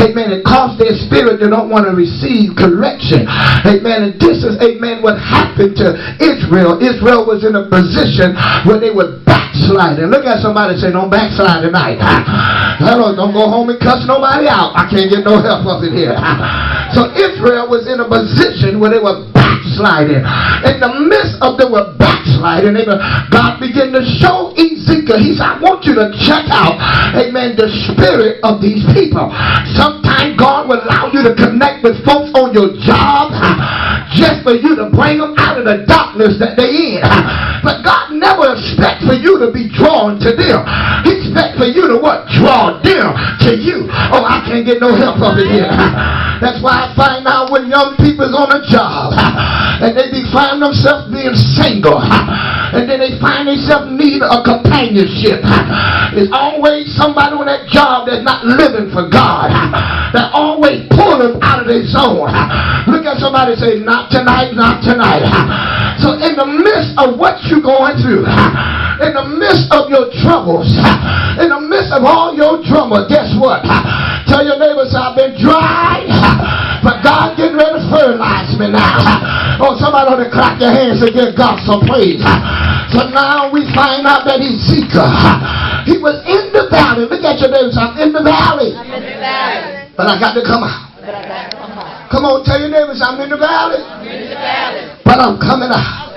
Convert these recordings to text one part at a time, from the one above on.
Amen. It caused their spirit to don't want to receive correction. Amen. And this is, amen, what happened to Israel. Israel was in a position where they were backsliding. Look at somebody and say, don't backslide tonight. Hello, don't go home and cuss nobody out. I can't get no help up in here. So Israel was in a position where they were backsliding. In the midst of they were backsliding, God began to show Ezekiel. He said, I want you to check out, amen, the spirit of these people. Sometimes God will allow you to connect with folks on your job just for you to bring them out of the darkness that they're in. But God never expects for you to be drawn to them. He expects for you to what? Draw them to you. Oh, I can't get no help up in here. That's why I find out when young people's on a job and they find themselves being single and then they find themselves needing a companionship. There's always somebody on that job that's not living for God. That always pull them out of their zone. Look at somebody and say, not tonight, not tonight. So in the midst of what you're going through, in the midst of your troubles, in the midst of all your drama, guess what? Tell your neighbors, I've been dry, but God getting ready to fertilize me now. Oh, somebody ought to clap your hands and give God some praise. So now we find out that Ezekiel, he was in the valley. Look at your neighbors, I'm in the valley. I'm in the valley. But I got to come out. Come on, tell your neighbors, I'm in the valley. I'm in the valley. But I'm coming out.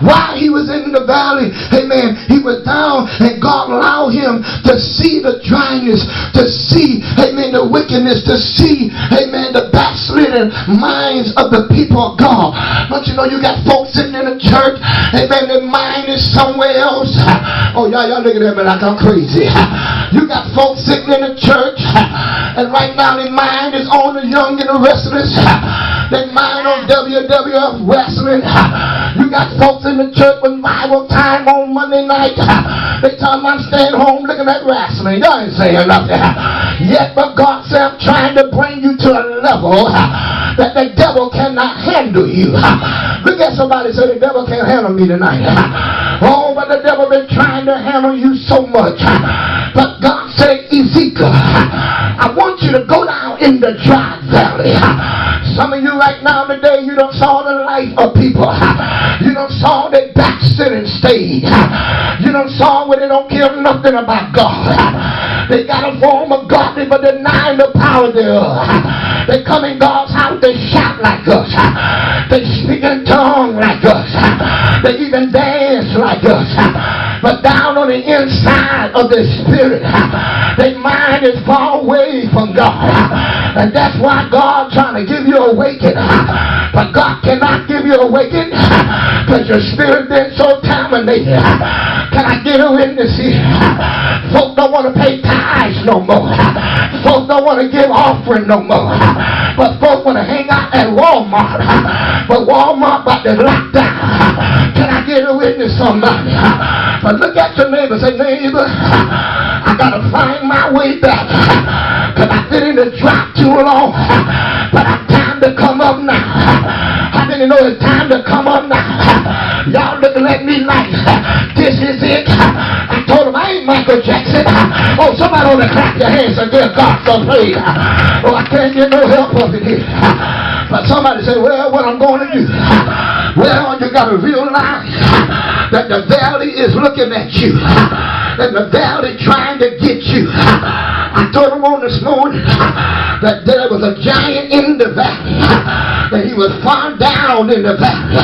While he was in the valley, amen, he was down and God allowed him to see the dryness, to see, amen, the wickedness, to see, amen, the backslidden minds of the people of God. Don't you know you got folks sitting in the church, amen, their mind is somewhere else. Oh, y'all looking at me like I'm crazy. You got folks sitting in the church and right now their mind is on the young and the restless. Their mind on WWF wrestling. You got folks in the church with Bible time on Monday night. They tell them I'm staying home looking at wrestling. Y'all ain't saying nothing. Yet, but God said I'm trying to bring you to a level that the devil cannot handle you. Look at somebody say the devil can't handle me tonight. Oh, but the devil been trying to handle you so much. But God said, Ezekiel, I want you to go down in the dry valley. Some of you right now today, you don't saw the life of people. You don't saw their backsliding stage. You don't saw where they don't care nothing about God. They got a form of godly but denying the power thereof. They come in God's house, they shout like us. They speak in tongues like us. They even dance like us. But down on the inside of their spirit, their mind is far away from God. And that's why God trying to give you awakening. But God cannot give you awakening because your spirit been so contaminated. Can I get a witness here? Folks don't want to pay tithes no more. Folks don't want to give offering no more. But folks want to hang out at Walmart. But Walmart about to lock down. Can I get a witness, somebody? But look at your neighbor. Say, neighbor, I got to find my way back. Because I've been in the drop too long. But it's time to come up now. How many know it's time to come up now? Y'all looking at me like, this is it. I told him I ain't Michael Jackson. Oh, somebody ought to clap your hands and give God some praise. Oh, I can't get no help up in here. But somebody say, well, what I'm going to do? Well, you got to realize that the valley is looking at you. And the valley trying to get you. I told him on this morning that there was a giant in the valley. And he was far down in the valley.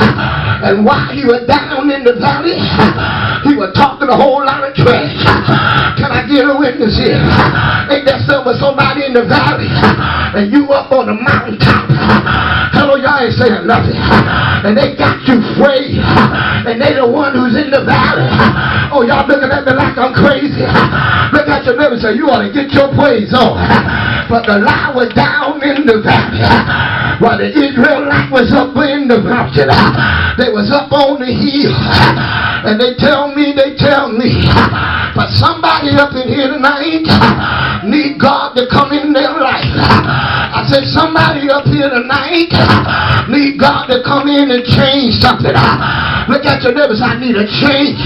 And while he was down in the valley, he was talking a whole lot of trash. Can I get a witness here? Ain't there somebody in the valley and you up on the mountaintop? Hello, y'all ain't saying nothing. And they got you free. And they the one who's in the valley. Oh, y'all looking at me like I'm crazy. Look at your neighbor and say, you ought to get your praise on. But the lie was down in the valley. While the Israelites was up in the mountain. They was up on the hill. And they tell me. But somebody up in here tonight need God to come in their life. I said somebody up here tonight need God to come in and change something. Look at your neighbors, I need a change.